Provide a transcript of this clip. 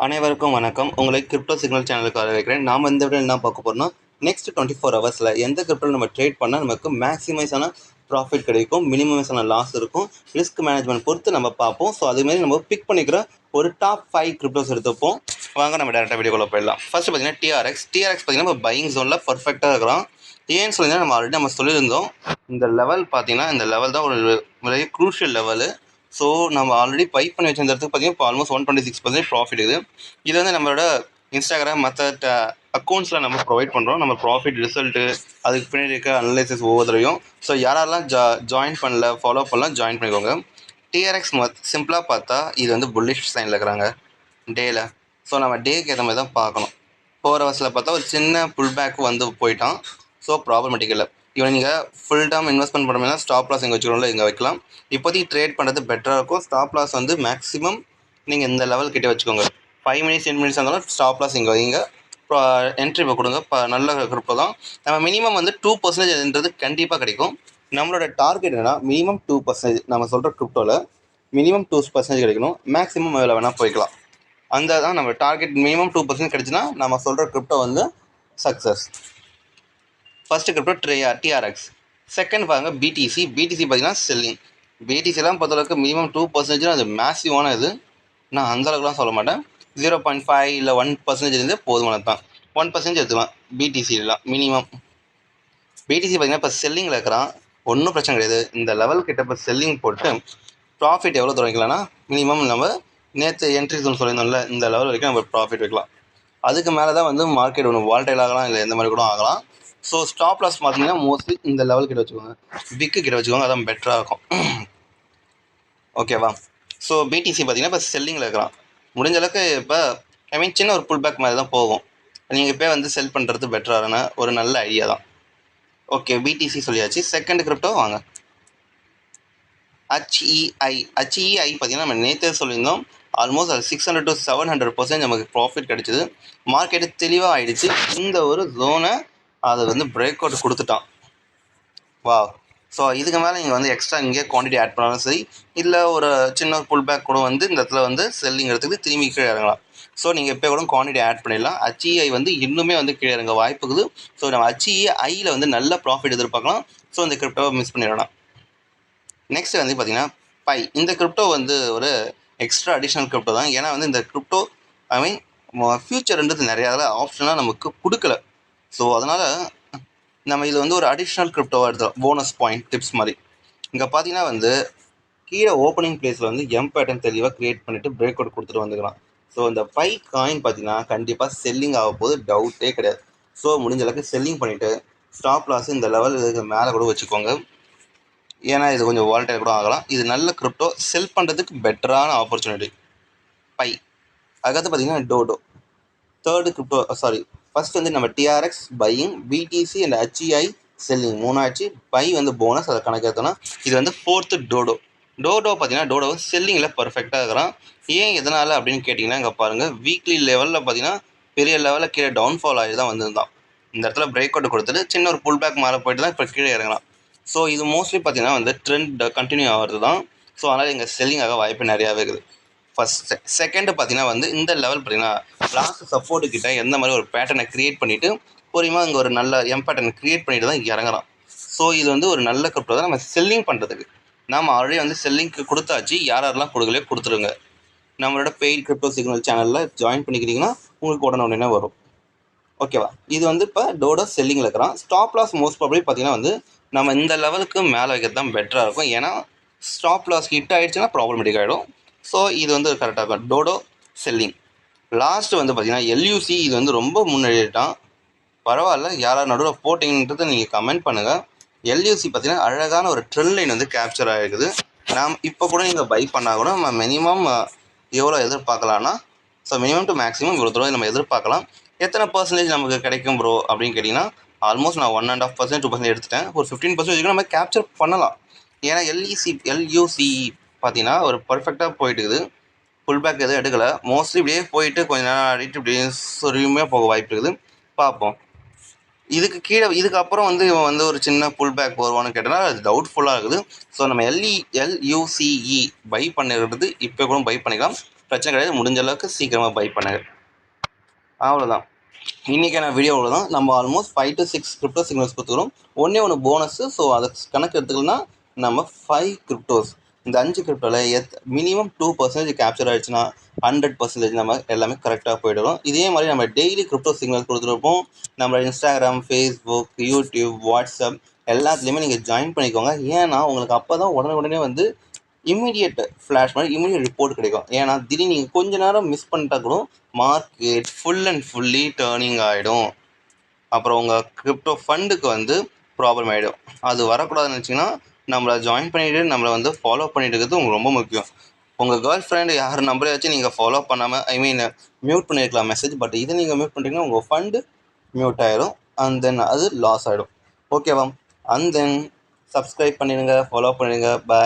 அனைவருக்கும் வணக்கம். உங்களை கிரிப்டோ சிக்னல் சேனலுக்கு வரவேற்கிறேன். நாம இந்த வீடியோல என்ன பார்க்க போறோம்னா, நெக்ஸ்ட் 24 ஹவர்ஸ்ல எந்த கிரிப்டோல நம்ம ட்ரேட் பண்ணா நமக்கு மேக்ஸிமைஸான ப்ராஃபிட் கிடைக்கும், மினிமைஸான லாஸ் இருக்கும், ரிஸ்க் மேனேஜ்மென்ட் பொறுத்து நம்ம பார்ப்போம். ஸோ அது மாதிரி நம்ம பிக் பண்ணிக்கிற ஒரு டாப் 5 கிரிப்டோஸ் எடுத்துப்போம். வாங்க நம்ம டேரக்டா வீடியோக்குள்ள போயிடலாம். ஃபர்ஸ்ட் பார்த்தீங்கன்னா டிஆர்எக்ஸ். டிஆர்எக்ஸ் பார்த்தீங்கன்னா நம்ம பையிங் ஜோன்ல பர்ஃபெக்ட்டா இருக்கிறோம். ஏன்னு சொல்லிங்கன்னா நம்ம ஆல்ரெடி சொல்லியிருந்தோம். இந்த லெவல் பார்த்தீங்கன்னா இந்த லெவல் தான் ஒரு வெரி க்ரூஷியல் லெவலு. ஸோ நம்ம ஆல்ரெடி பை பண்ணி வச்சிருந்த இடத்துக்கு பார்த்தீங்கன்னா இப்போ ஆல்மோஸ்ட் 126% ப்ராஃபிட் இது. இது வந்து நம்மளோட இன்ஸ்டாகிராம் மற்ற அக்கௌண்ட்ஸில் நம்ம ப்ரொவைட் பண்ணுறோம். நம்ம ப்ராஃபிட் ரிசல்ட்டு அதுக்கு பின்னாடி இருக்க அனலைசிஸ் ஒவ்வொருத்தரையும். ஸோ யாரெல்லாம் ஜாயின் பண்ணல ஃபாலோ பண்ணலாம் ஜாயின் பண்ணிக்கோங்க. டிஆர்எக்ஸ் சிம்பிளாக பார்த்தா இது வந்து புல்லிஷ் சைனில் இருக்கிறாங்க டேயில். ஸோ நம்ம டேக்கு ஏற்ற மாதிரி தான் பார்க்கணும். 4 ஹவர்ஸில் பார்த்தா ஒரு சின்ன புல் பேக் வந்து போயிட்டான். ஸோ ப்ராப்ளமேட்டிக் இல்லை. இவன் நீங்கள் ஃபுல் டேர்ம் இன்வெஸ்ட்மெண்ட் பண்ணுறீங்கன்னா ஸ்டாப் லாஸ் எங்கே வச்சுக்கணும்ல இங்கே வைக்கலாம். இப்போதைக்கு ட்ரேட் பண்ணுறது பெட்டராக இருக்கும். ஸ்டாப் லாஸ் வந்து மேக்ஸிமம் நீங்கள் இந்த லெவல் கிட்டே வச்சுக்கோங்க. 5 மினிட்ஸ் 10 மினிட்ஸ் இருந்தாலும் ஸ்டாப் லாஸ் இங்கே வைங்க. என்ட்ரி இப்போ கொடுங்க. நல்ல கிரிப்டோ தான். நம்ம மினிமம் வந்து 2% கண்டிப்பாக கிடைக்கும். நம்மளோட டார்கெட் என்னன்னா மினிமம் 2%. நம்ம சொல்கிற கிரிப்டோவில் மினிமம் 2% கிடைக்கணும். மேக்ஸிமம் அதில் வேணால் போய்க்கலாம். அந்த தான் நம்ம டார்கெட். மினிமம் 2% கிடைச்சுன்னா நம்ம சொல்கிற கிரிப்டோ வந்து success. First crypto TRX. Second பாருங்க பிடிசி. பிடிசி பார்த்தீங்கன்னா செல்லிங். பிடிசிலாம் பொறுத்தளவுக்கு மினிமம் 2% அது மேசிவான இது. நான் அந்த அளவுக்குலாம் சொல்ல மாட்டேன். 0.5 இல்லை 1% இருந்து போதுமானது தான். 1% எடுத்துக்கலாம் பிடிசிலாம் மினிமம். பிடிசி பார்த்தீங்கன்னா இப்போ செல்லிங்கில் இருக்கிறான். ஒன்றும் பிரச்சனை கிடையாது. இந்த லெவல் கிட்ட இப்போ செல்லிங் போட்டு ப்ராஃபிட் எவ்வளோ தூரம் வைக்கலாம்னா மினிமம் நம்ம நேற்று என்ட்ரி ஜோன் சொல்லியிருந்தோம்ல இந்த லெவல் வரைக்கும் நம்ம ப்ராஃபிட் வைக்கலாம். அதுக்கு மேலே தான் வந்து மார்க்கெட் ஒன்று வால்டைல் ஆகலாம், இல்லை எந்த மாதிரி கூட ஆகலாம். ஸோ ஸ்டாப் லாஸ் பார்த்தீங்கன்னா மோஸ்ட்லி இந்த லெவல் கிட்ட வச்சுக்கோங்க, பிக்கு கிட்ட வச்சுக்கோங்க, அதான் பெட்டராக இருக்கும். ஓகேவா? ஸோ பிடிசி பார்த்தீங்கன்னா இப்போ செல்லிங்கில் இருக்கிறான். முடிஞ்ச அளவுக்கு இப்போ சின்ன ஒரு புல் பேக் மாதிரி தான் போகும். நீங்கள் இப்போ வந்து செல் பண்ணுறது பெட்டரான ஒரு நல்ல ஐடியா தான். ஓகே, பிடிசி சொல்லியாச்சு. செகண்ட் கிரிப்டோ வாங்க. HEI பார்த்தீங்கன்னா நம்ம நேற்றே சொல்லியிருந்தோம். ஆல்மோஸ்ட் அது 600 to 700% நமக்கு ப்ராஃபிட் கிடைச்சிது. மார்க்கெட்டு தெளிவாக ஆகிடுச்சு. இந்த ஒரு ஜோனை அதை வந்து பிரேக் அவுட் கொடுத்துட்டான். வா. ஸோ இதுக்கு மேலே நீங்கள் வந்து எக்ஸ்ட்ரா இங்கே குவான்டிட்டி ஆட் பண்ணாலும் சரி, இல்லை ஒரு சின்ன ஒரு புல் பேக் கூட வந்து இந்த இடத்துல வந்து செல்லிங் எடுத்துட்டு திரும்பி கீழே இறங்கலாம். ஸோ நீங்கள் இப்போ கூட குவான்டிட்டி ஆட் பண்ணிடலாம். HEI வந்து இன்னுமே வந்து கீழே இறங்க வாய்ப்பு இருக்குது. ஸோ நம்ம HEIயில் வந்து நல்ல ப்ராஃபிட் எதிர்பார்க்கலாம். ஸோ இந்த கிரிப்டோவை மிஸ் பண்ணிடலாம். நெக்ஸ்ட் வந்து பார்த்தீங்கன்னா பை. இந்த கிரிப்டோ வந்து ஒரு எக்ஸ்ட்ரா அடிஷ்னல் கிரிப்டோ தான். ஏன்னா வந்து இந்த கிரிப்டோ ஃபியூச்சர்ன்றது நிறையா ஆப்ஷனாக நமக்கு கொடுக்கல. ஸோ அதனால் நம்ம இது வந்து ஒரு அடிஷ்னல் கிரிப்டோவாக எடுத்துக்கலாம். போனஸ் பாயிண்ட் டிப்ஸ் மாதிரி. இங்கே பார்த்தீங்கன்னா வந்து கீழே ஓப்பனிங் பிளேஸில் வந்து எம் பேட்டர்ன் தெளிவாக க்ரியேட் பண்ணிவிட்டு பிரேக் அவுட் கொடுத்துட்டு வந்துக்கலாம். ஸோ இந்த பை காயின் பார்த்தீங்கன்னா கண்டிப்பாக செல்லிங் ஆக போது டவுட்டே கிடையாது. ஸோ முடிஞ்ச அளவுக்கு செல்லிங் பண்ணிவிட்டு ஸ்டாப் லாஸ் இந்த லெவல் இதுக்கு மேலே கூட வச்சுக்கோங்க. ஏன்னா இது கொஞ்சம் வால்டைல் கூட ஆகலாம். இது நல்ல கிரிப்டோ, செல் பண்ணுறதுக்கு பெட்டரான ஆப்பர்ச்சுனிட்டி பை. அதுக்கடுத்து பார்த்தீங்கன்னா டோடோ. தேர்டு கிரிப்டோ ஃபர்ஸ்ட் வந்து நம்ம TRX buying, BTC and HEI selling 3 ஆச்சு. பை வந்து போனஸ், அதை கணக்கு எடுத்தோன்னா இது வந்து ஃபோர்த்து டோடோ. டோடோ பார்த்தீங்கன்னா டோடோ செல்லிங்கில் பர்ஃபெக்டாக இருக்கிறான். ஏன் எதனால் அப்படின்னு கேட்டிங்கன்னா இங்கே பாருங்கள், வீக்லி லெவலில் பார்த்தீங்கன்னா பெரிய லெவலில் கீழே டவுன்ஃபால் ஆகி தான் வந்திருந்தான். இந்த இடத்துல பிரேக் அவுட் கொடுத்துட்டு சின்ன ஒரு புல் பேக் மேலே போயிட்டு தான் இப்போ கீழே இறங்கலாம். ஸோ இது மோஸ்ட்லி பார்த்தீங்கன்னா வந்து ட்ரெண்ட் கண்டினியூ ஆகிறது தான். ஸோ அதனால் இங்கே செல்லிங் ஆக வாய்ப்பு நிறையாவே இருக்குது. ஃபர்ஸ்ட். செகண்டு பார்த்தீங்கன்னா வந்து இந்த லெவல் பார்த்தீங்கன்னா லாஸ்ட் சப்போர்ட்டு கிட்ட எந்த மாதிரி ஒரு பேட்டர்னை க்ரியேட் பண்ணிவிட்டு பொறுமையாக இங்கே ஒரு நல்ல எம் பேட்டர்னை க்ரியேட் பண்ணிட்டு தான் இறங்குறோம். ஸோ இது வந்து ஒரு நல்ல கிரிப்டோ தான் நம்ம செல்லிங் பண்ணுறதுக்கு. நாம் ஆல்ரெடி வந்து செல்லிங்க்கு கொடுத்தாச்சு. யாரெல்லாம் கொடுக்கலையோ கொடுத்துருங்க. நம்மளோட பெய்ட் கிரிப்டோ சிக்னல் சேனலில் ஜாயின் பண்ணிக்கிறீங்கன்னா உங்களுக்கு உடனே வரும். ஓகேவா? இது வந்து இப்போ டோடோ செல்லிங்கில் இருக்கிறான். ஸ்டாப் லாஸ் மோஸ்ட் ப்ராபப்லி பார்த்தீங்கன்னா வந்து நம்ம இந்த லெவலுக்கு மேலே வைக்கிறது தான் பெட்டராக இருக்கும். ஏன்னா ஸ்டாப் லாஸ் ஹிட் ஆகிடுச்சுன்னா ப்ராப்ளமேட்டிக் ஆகிடும். ஸோ இது வந்து கரெக்டாக இருக்கும். டோடோ செல்லிங். லாஸ்ட்டு வந்து பார்த்தீங்கன்னா எல்யூசி. இது வந்து ரொம்ப முன்னேறிட்டான். பரவாயில்ல, யாராவது நடுவில் போட்டிங்கன்றதை நீங்கள் கமெண்ட் பண்ணுங்கள். எல்யூசி பார்த்தீங்கன்னா அழகான ஒரு ட்ரெண்ட் லைன் வந்து கேப்சர் ஆகிருக்குது. நாம் இப்போ கூட நீங்கள் பை பண்ணால் கூட நம்ம மினிமம் எவ்வளோ எதிர்பார்க்கலான்னா, ஸோ மினிமம் டு மேக்ஸிமம் இவ்வளோ தூரம் நம்ம எதிர்பார்க்கலாம். எத்தனை பர்சன்டேஜ் நமக்கு கிடைக்கும் ப்ரோ அப்படின்னு கேட்டிங்கன்னா ஆல்மோஸ்ட் நான் 1.5% 2% எடுத்துட்டேன். ஒரு 15% நம்ம கேப்சர் பண்ணலாம். ஏன்னா எல்யூசி பார்த்தீங்கன்னா ஒரு பர்ஃபெக்டாக போயிட்டு இருக்குது. புல் பேக் எதுவும் எடுக்கலை. மோஸ்ட்லி இப்படியே போயிட்டு கொஞ்ச நேரம் ஆடிட்டு இப்படியே சொரியுமே போக வாய்ப்பு இருக்குது. பார்ப்போம். இதுக்கு கீழே இதுக்கப்புறம் வந்து இவன் வந்து ஒரு சின்ன புல் பேக் வருவான்னு கேட்டால் அது டவுட்ஃபுல்லாக இருக்குது. ஸோ நம்ம எல்யூசிஇ பை பண்ணிடுறது இப்போ கூட பை பண்ணிக்கலாம். பிரச்சனை கிடையாது. முடிஞ்ச அளவுக்கு சீக்கிரமாக பை பண்ணுங்க. அவ்வளோதான். இன்றைக்கான வீடியோவில் தான் நம்ம ஆல்மோஸ்ட் 5 to 6 கிரிப்டோ சிக்னல்ஸ் கொடுத்துக்கிறோம். ஒன்று போனஸு. ஸோ அதை கணக்கு எடுத்துக்கலன்னா நம்ம 5 கிரிப்டோஸ், இந்த 5 கிரிப்டோவில் மினிமம் 2% கேப்சர் ஆகிடுச்சுன்னா 100% நம்ம எல்லாமே கரெக்டாக போயிடுறோம். இதே மாதிரி நம்ம டெய்லி கிரிப்டோ சிக்னல் கொடுத்துருப்போம். நம்ம இன்ஸ்டாகிராம், ஃபேஸ்புக், யூடியூப், வாட்ஸ்அப் எல்லாத்துலேயுமே நீங்கள் ஜாயின் பண்ணிக்கோங்க. ஏன்னா உங்களுக்கு அப்போ தான் உடனே வந்து இம்மிடியட் ஃப்ளாஷ் மாதிரி இம்மிடியட் ரிப்போர்ட் கிடைக்கும். ஏன்னா திடீர்னு நீங்கள் கொஞ்ச நேரம் மிஸ் பண்ணிட்டா கூட market full and fully turning ஆகிடும். அப்புறம் உங்கள் கிரிப்டோ ஃபண்டுக்கு வந்து ப்ராப்ளம் ஆகிடும். அது வரக்கூடாதுன்னு நினச்சிங்கன்னா நம்மளை ஜாயின் பண்ணிவிட்டு நம்மளை வந்து ஃபாலோ பண்ணிட்டு இருக்கிறது உங்களுக்கு ரொம்ப முக்கியம். உங்கள் கேர்ள் ஃப்ரெண்டு யார் நம்பரையாச்சும் நீங்கள் ஃபாலோ பண்ணாமல் மியூட் பண்ணியிருக்கலாம் மெசேஜ். பட் இதை நீங்கள் மியூட் பண்ணிட்டீங்கன்னா உங்கள் ஃபண்டு மியூட் ஆகிடும். அண்ட் தென் அது லாஸ் ஆகிடும். ஓகேவா? அண்ட் தென் சப்ஸ்கிரைப் பண்ணிடுங்க, ஃபாலோ பண்ணிடுங்க. பாய்.